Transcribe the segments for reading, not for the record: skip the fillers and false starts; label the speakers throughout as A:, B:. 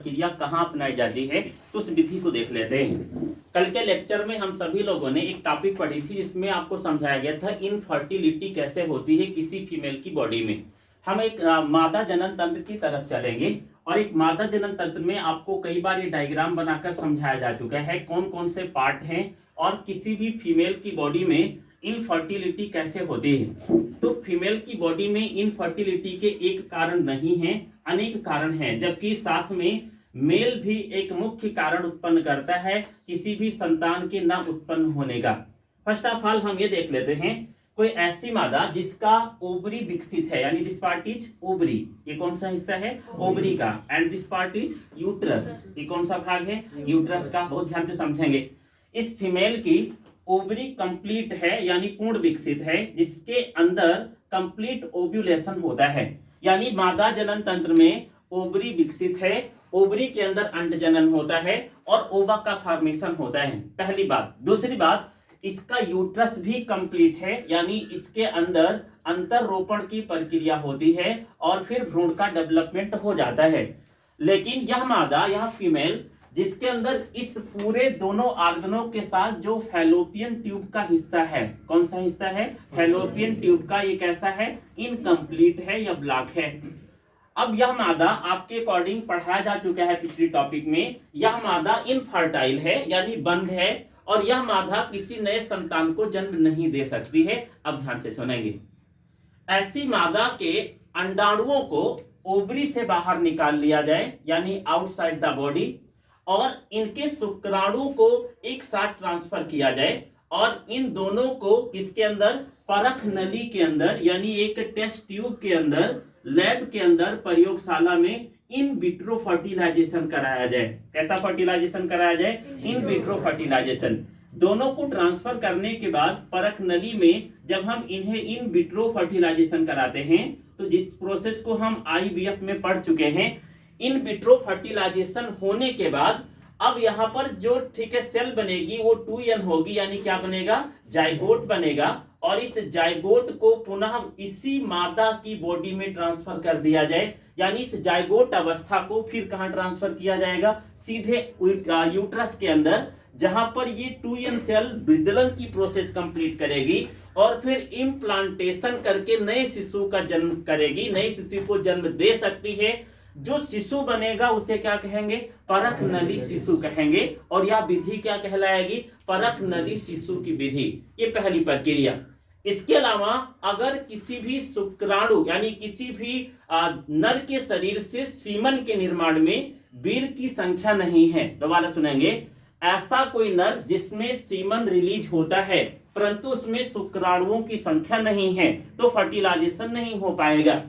A: प्रक्रिया कहाँ अपनाई जाती है तो उस विधि को देख लेते हैं। कल के लेक्चर में हम सभी लोगों ने एक टॉपिक पढ़ी थी जिसमें आपको समझाया गया था इनफर्टिलिटी कैसे होती है किसी फीमेल की बॉडी में। हम एक मादा जनन तंत्र की तरफ चलेंगे और एक मादा जनन तंत्र में आपको कई बार ये डायग्राम बनाकर समझाया जा चुका है कौन कौन से पार्ट हैं और किसी भी फीमेल की बॉडी में इनफर्टिलिटी कैसे होती है। तो फीमेल की बॉडी में इनफर्टिलिटी के एक कारण नहीं है, अनेक कारण हैं, जबकि साथ में मेल भी एक मुख्य कारण उत्पन्न करता है किसी भी संतान के न उत्पन्न होने का। फर्स्ट ऑफ ऑल हम ये देख लेते हैं कोई ऐसी मादा जिसका ओवरी विकसित है, यानी दिस पार्ट इज ओवरी, ये कौन सा हिस्सा है ओवरी का, and this part is uterus, ये कौन सा भाग है यूट्रस का। बहुत ध्यान से समझेंगे। इस फीमेल की ओवरी कंप्लीट है यानी पूर्ण विकसित है, जिसके अंदर कंप्लीट ओव्यूलेशन होता है, यानी मादा जनन तंत्र में ओवरी विकसित है, ओवरी के अंदर अंड जनन होता है और ओवा का फॉर्मेशन होता है, पहली बात। दूसरी बात, इसका यूट्रस भी कंप्लीट है, यानी इसके अंदर अंतररोपण की प्रक्रिया होती है और फिर भ्रूण का डेवलपमेंट हो जाता है। लेकिन यह मादा, यह फीमेल जिसके अंदर इस पूरे दोनों ऑर्गनों के साथ जो फैलोपियन ट्यूब का हिस्सा है, कौन सा हिस्सा है फैलोपियन ट्यूब का, ये कैसा है इनकम्प्लीट है या ब्लॉक है। अब यह मादा आपके अकॉर्डिंग पढ़ाया जा चुका है पिछली टॉपिक में, यह मादा इनफर्टाइल है यानी बंद है और यह मादा किसी नए संतान को जन्म नहीं दे सकती है। अब ध्यान से सुनेंगे। ऐसी मादा के अंडाणुओं को ओवरी से बाहर निकाल लिया जाए यानी आउटसाइड द बॉडी, और इनके शुक्राणु को एक साथ ट्रांसफर किया जाए और इन दोनों को किसके अंदर परख नली के अंदर यानी एक टेस्ट ट्यूब के अंदर लैब के अंदर प्रयोगशाला में इन विट्रो फर्टिलाइजेशन कराया जाए। कैसा फर्टिलाइजेशन कराया जाए इन विट्रो फर्टिलाइजेशन। दोनों को ट्रांसफर करने के बाद परख नली में जब हम इन्हें इन विट्रो फर्टिलाइजेशन कराते हैं तो जिस प्रोसेस को हम आईवीएफ में पढ़ चुके हैं, इन विट्रो फर्टिलाइजेशन होने के बाद अब यहाँ पर जो ठीक है सेल बनेगी वो 2n होगी, यानी क्या बनेगा जाइगोट बनेगा, और इस जाइगोट को पुनः इसी मादा की बॉडी में ट्रांसफर कर दिया जाए, यानी इस जाइगोट अवस्था को फिर कहाँ ट्रांसफर किया जाएगा सीधे यूट्रस के अंदर, जहां पर ये 2n सेल विदलन की प्रोसेस कंप्लीट करेगी और फिर इम्प्लांटेशन करके नए शिशु का जन्म करेगी, नए शिशु को जन्म दे सकती है। जो शिशु बनेगा उसे क्या कहेंगे परख नली शिशु कहेंगे, और यह विधि क्या कहलाएगी परख नली शिशु की विधि। ये पहली प्रक्रिया। इसके अलावा अगर किसी भी शुक्राणु यानी किसी भी नर के शरीर से सीमन के निर्माण में वीर की संख्या नहीं है, दोबारा सुनेंगे, ऐसा कोई नर जिसमें सीमन रिलीज होता है परंतु उसमें शुक्राणुओं की संख्या नहीं है तो फर्टिलाइजेशन नहीं हो पाएगा।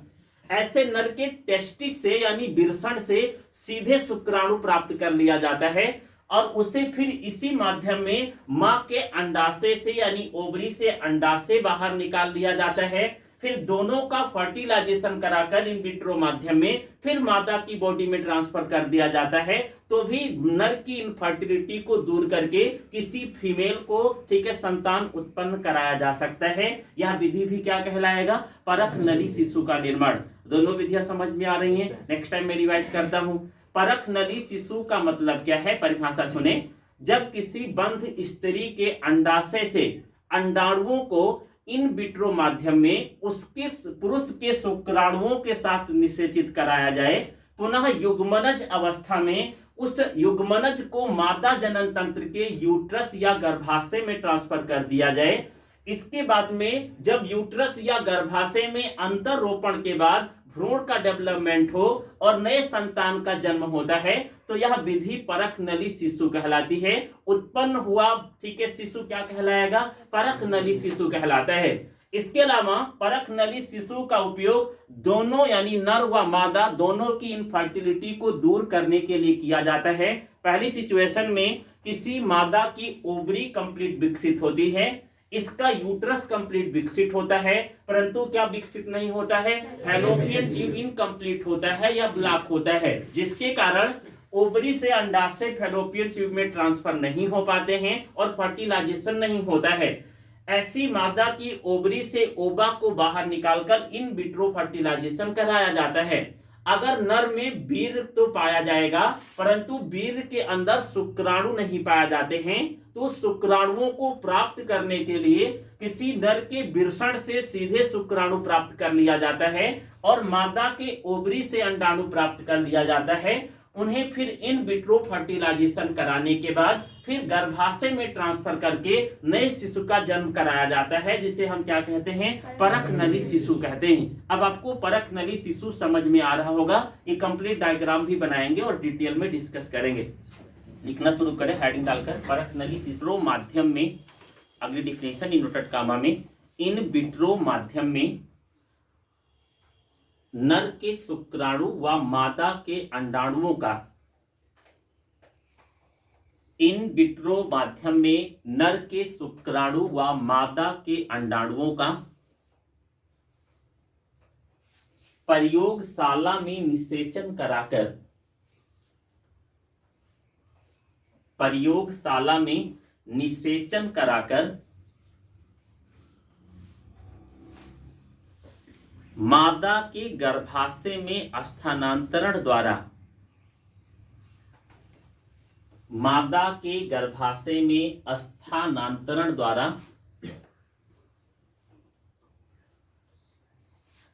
A: ऐसे नर के टेस्टिस से यानी विरसण से सीधे शुक्राणु प्राप्त कर लिया जाता है और उसे फिर इसी माध्यम में मां के अंडाशय से यानी ओवरी से अंडाशय बाहर निकाल लिया जाता है। फिर दोनों का फर्टिलाइजेशन कराकर इन विट्रो माध्यम में फिर मादा की बॉडी में ट्रांसफर कर दिया जाता है, तो भी नर की इनफर्टिलिटी को दूर करके किसी फीमेल को ठीक है संतान उत्पन्न कराया जा सकता है। यह विधि भी क्या कहलाएगा परख नली शिशु का निर्माण। दोनों विधियां समझ में आ रही हैं। नेक्स्ट टाइम मैं रिवाइज करता हूं। परख नली शिशु का मतलब क्या है, परिभाषा सुने। जब किसी बंध स्त्री के अंडाशय से अंडाणुओं को इन विट्रो माध्यम में उसके पुरुष के शुक्राणुओं के साथ निषेचित कराया जाए, पुनः युग्मनज अवस्था में उस युग्मनज को मादा जनन तंत्र के यूट्रस या गर्भाशय में ट्रांसफर कर दिया जाए। इसके बाद में जब यूट्रस या गर्भाशय में अंतररोपण के बाद भ्रूण का डेवलपमेंट हो और नए संतान का जन्म होता है तो यह विधि परख नली शिशु कहलाती है। उत्पन्न हुआ ठीक है शिशु क्या कहलाएगा परख नली शिशु कहलाता है। इसके अलावा परख नली शिशु का उपयोग दोनों यानी नर व मादा दोनों की इनफर्टिलिटी को दूर करने के लिए किया जाता है। पहली सिचुएशन में किसी मादा की ओवरी कंप्लीट विकसित होती है, इसका यूट्रस कंप्लीट विकसित होता है परंतु क्या विकसित नहीं होता है फैलोपियन ट्यूब इनकम्प्लीट होता है या ब्लॉक होता है, जिसके कारण ओवरी से अंडाशय फैलोपियन ट्यूब में ट्रांसफर नहीं हो पाते हैं और फर्टिलाइजेशन नहीं होता है। ऐसी मादा की ओवरी से ओवा को बाहर निकालकर इन विट्रो फर्टिलाइजेशन कराया जाता है। अगर नर में वीर्य तो पाया जाएगा, परंतु वीर्य के अंदर शुक्राणु नहीं पाए जाते हैं, तो शुक्राणुओं को प्राप्त करने के लिए किसी नर के वृषण से सीधे शुक्राणु प्राप्त कर लिया जाता है और मादा के ओवरी से अंडाणु प्राप्त कर लिया जाता है। उन्हें फिर इन विट्रो फर्टिलाइजेशन कराने के बाद फिर गर्भाशय में ट्रांसफर करके नए शिशु का जन्म कराया जाता है, जिसे हम क्या कहते हैं, परख नली शिशु कहते हैं। अब आपको परख नली शिशु समझ में आ रहा होगा, ये कंप्लीट डायग्राम भी बनाएंगे और डिटेल में डिस्कस करेंगे। लिखना शुरू करें हेडिंग डालकर, परख नली शिशु माध्यम में, अगली डिफिनेशन इन्वर्टेड कामा में, इन विट्रो माध्यम में नर के शुक्राणु व मादा के अंडाणुओं का, इन विट्रो माध्यम में नर के शुक्राणु व मादा के अंडाणुओं का प्रयोगशाला में निषेचन कराकर, प्रयोगशाला में निषेचन कराकर मादा के गर्भाशय में स्थानांतरण द्वारा, मादा के गर्भाशय में स्थानांतरण द्वारा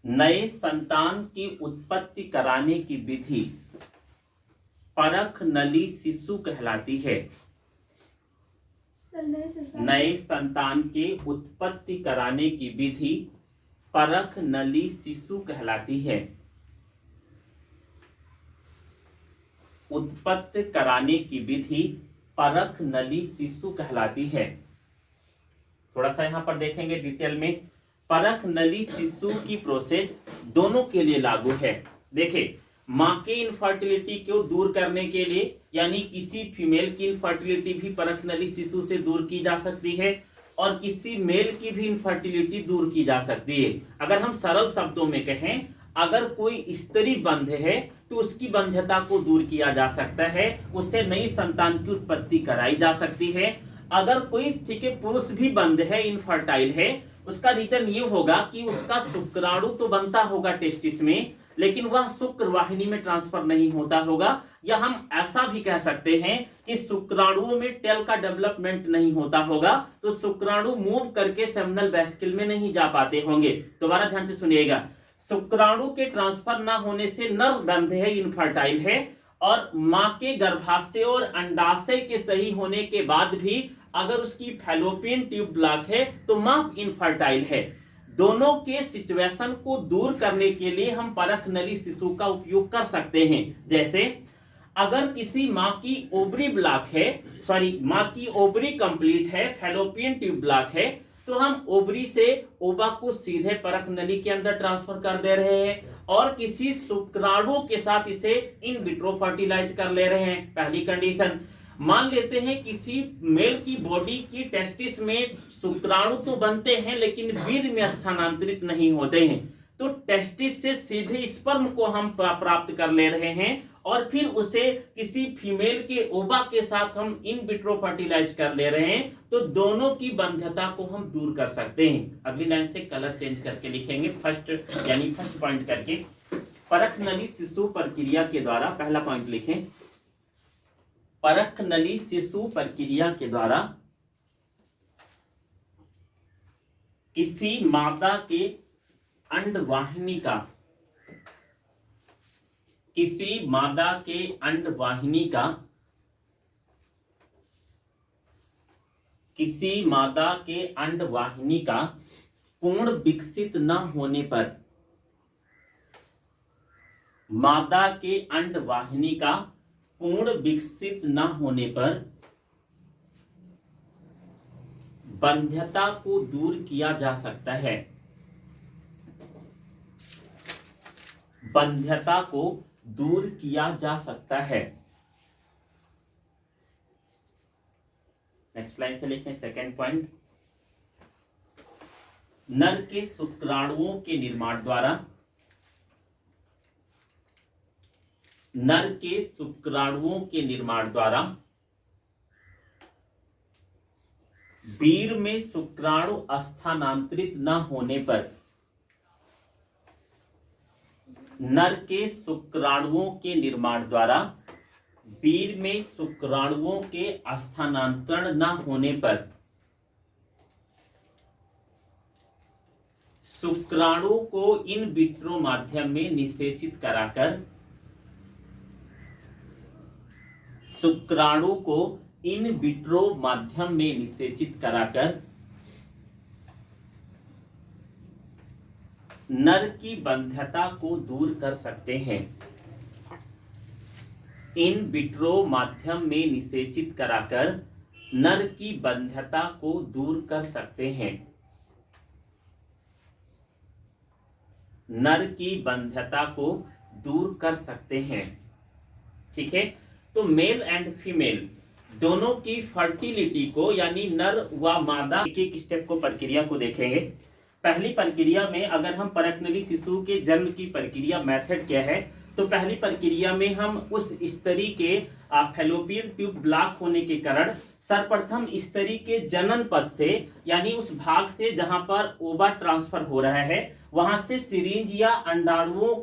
A: नए संतान की उत्पत्ति कराने की विधि परख नली शिशु कहलाती है। नए संतान की उत्पत्ति कराने की विधि परख नली शिशु कहलाती है। उत्पत्ति कराने की विधि परख नली शिशु कहलाती है। थोड़ा सा यहां पर देखेंगे डिटेल में। परख नली शिशु की प्रोसेस दोनों के लिए लागू है। देखिए, मां के इनफर्टिलिटी को दूर करने के लिए, यानी किसी फीमेल की इनफर्टिलिटी भी परख नली शिशु से दूर की जा सकती है और किसी मेल की भी इनफर्टिलिटी दूर की जा सकती है। अगर हम सरल शब्दों में कहें, अगर कोई स्त्री बंध है तो उसकी बंध्यता को दूर किया जा सकता है, उससे नई संतान की उत्पत्ति कराई जा सकती है। अगर कोई ठीक है पुरुष भी बंध है, इनफर्टाइल है, उसका रीजन ये होगा कि उसका शुक्राणु तो बनता होगा टेस्टिस में, लेकिन वह शुक्र वाहिनी में ट्रांसफर नहीं होता होगा, या हम ऐसा भी कह सकते हैं कि शुक्राणुओं में टेल का डेवलपमेंट नहीं होता होगा, तो शुक्राणु मूव करके सेमिनल वेसिकल में नहीं जा पाते होंगे। दोबारा ध्यान से सुनिएगा, शुक्राणु के ट्रांसफर ना होने से नर बंध है, इनफर्टाइल है, और मां के गर्भाशय और अंडाशय के सही होने के बाद भी अगर उसकी फैलोपियन ट्यूब ब्लॉक है तो मां इनफर्टाइल है। दोनों के सिचुएशन को दूर करने के लिए हम परख नली शिशु का उपयोग कर सकते हैं। जैसे अगर किसी मां की ओवरी ब्लॉक है, मां की ओवरी कंप्लीट है, फैलोपियन ट्यूब ब्लॉक है, तो हम ओवरी से ओवा को सीधे परख नली के अंदर ट्रांसफर कर दे रहे हैं और किसी शुक्राणु के साथ इसे इन विट्रो फर्टिलाइज कर ले रहे हैं। पहली कंडीशन। मान लेते हैं किसी मेल की बॉडी की टेस्टिस में शुक्राणु तो बनते हैं लेकिन वीर्य में स्थानांतरित नहीं होते हैं, तो टेस्टिस से सीधे स्पर्म को हम प्राप्त कर ले रहे हैं और फिर उसे किसी फीमेल के ओवा के साथ हम इन विट्रो फर्टिलाइज कर ले रहे हैं, तो दोनों की बंध्यता को हम दूर कर सकते हैं। अगली लाइन से कलर चेंज करके लिखेंगे, फर्स्ट पॉइंट करके। परख नली शिशु प्रक्रिया के द्वारा, पहला पॉइंट लिखें, परख नली शिशु प्रक्रिया के द्वारा किसी मादा के अंडवाहिनी का, किसी मादा के अंडवाहिनी का, किसी मादा के अंडवाहिनी का पूर्ण विकसित न होने पर, मादा के अंडवाहिनी का पूर्ण विकसित न होने पर बंध्यता को दूर किया जा सकता है। बंध्यता को दूर किया जा सकता है। नेक्स्ट लाइन से लिखें सेकेंड पॉइंट। नर के शुक्राणुओं के निर्माण द्वारा, नर के शुक्राणुओं के निर्माण द्वारा वीर्य में शुक्राणु स्थानांतरित न होने पर, नर के शुक्राणुओं के निर्माण द्वारा वीर्य में शुक्राणुओं के स्थानांतरण न होने पर शुक्राणु को इन विट्रो माध्यम में निषेचित कराकर शुक्राणु को इन विट्रो माध्यम में निषेचित कराकर नर की बंध्यता को दूर कर सकते हैं। इन विट्रो माध्यम में निषेचित कराकर नर की बंध्यता को दूर कर सकते हैं। नर की बंध्यता को दूर कर सकते हैं। ठीक है, तो मेल एंड फीमेल दोनों की फर्टिलिटी को यानी नर व मादा एक एक स्टेप को प्रक्रिया को देखेंगे। पहली प्रक्रिया में अगर हम परकनली शिशु के जन्म की प्रक्रिया मेथड क्या है, तो पहली प्रक्रिया में हम उस स्त्री के फैलोपियन ट्यूब ब्लॉक होने के कारण सर्वप्रथम स्त्री के जनन पद से यानी उस भाग से जहां पर ओवा ट्रांसफर हो रहा है वहां से सिरिंज या अंडाणुओं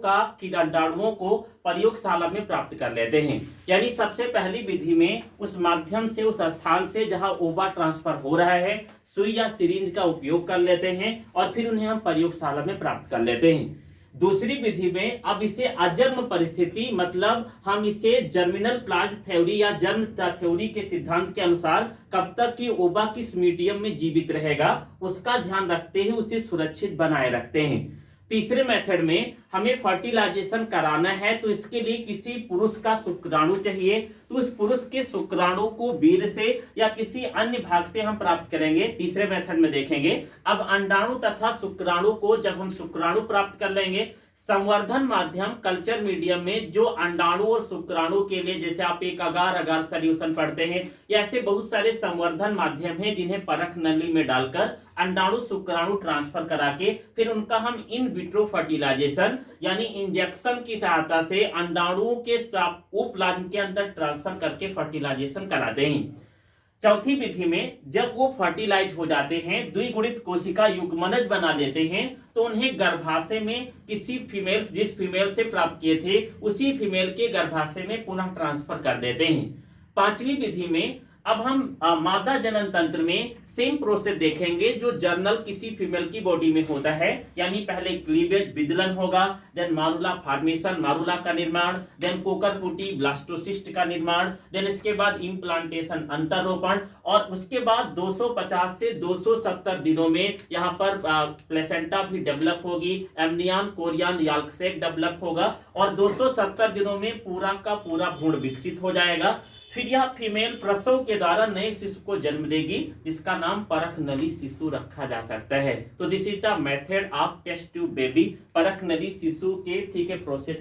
A: को प्रयोगशाला में प्राप्त कर लेते हैं। यानी सबसे पहली विधि में उस माध्यम से उस स्थान से जहां ओवा ट्रांसफर हो रहा है सुई या सिरिंज का उपयोग कर लेते हैं और फिर उन्हें हम प्रयोगशाला में प्राप्त कर लेते हैं। दूसरी विधि में अब इसे अजन्म परिस्थिति मतलब हम इसे जर्मिनल प्लाज्म थ्योरी या जन्म थ्योरी के सिद्धांत के अनुसार कब तक कि ओवा किस मीडियम में जीवित रहेगा उसका ध्यान रखते हुए उसे सुरक्षित बनाए रखते हैं। तीसरे मेथड में हमें फर्टिलाइजेशन कराना है तो इसके लिए किसी पुरुष का शुक्राणु चाहिए, तो उस पुरुष के शुक्राणु को वीर्य से या किसी अन्य भाग से हम प्राप्त करेंगे। तीसरे मेथड में देखेंगे। अब अंडाणु तथा शुक्राणु को जब हम शुक्राणु प्राप्त कर लेंगे संवर्धन माध्यम कल्चर मीडियम में जो अंडाणु और शुक्राणु के लिए जैसे आप एक अगार अगार सॉल्यूशन पढ़ते हैं या ऐसे बहुत सारे संवर्धन माध्यम हैं जिन्हें परख नली में डालकर अंडाणु शुक्राणु ट्रांसफर करा के फिर उनका हम इन विट्रो फर्टिलाइजेशन यानी इंजेक्शन की सहायता से अंडाणुओं के प्लाज्म के अंदर ट्रांसफर करके फर्टिलाइजेशन कराते हैं। चौथी विधि में जब वो फर्टिलाइज हो जाते हैं द्विगुणित कोशिका युग्मनज बना देते हैं तो उन्हें गर्भाशय में किसी फीमेल जिस फीमेल से प्राप्त किए थे उसी फीमेल के गर्भाशय में पुनः ट्रांसफर कर देते हैं। पांचवी विधि में अब हम मादा जनन तंत्र में सेम प्रोसेस देखेंगे जो जर्नल किसी फीमेल की बॉडी में होता है। यानी पहले क्लीवेज विदलन होगा, देन मारुला फॉर्मेशन मारुला का निर्माण, देन कोकर फूटी ब्लास्टोसिस्ट का निर्माण, देन इसके बाद इम्प्लांटेशन अंतरोपण और उसके बाद 250 से 270 दिनों में यहाँ पर प्लेसेंटा भी डेवलप होगी, एमनियन कोरियन याल्क सेक डेवलप होगा और 270 दिनों में पूरा का पूरा भ्रूण विकसित हो जाएगा। फिर यह फीमेल प्रसव के द्वारा नए शिशु को जन्म देगी जिसका नाम परख नली शिशु रखा जा सकता है। तो this is the method of test tube baby, परख नली शिशु के ठीक है प्रोसेस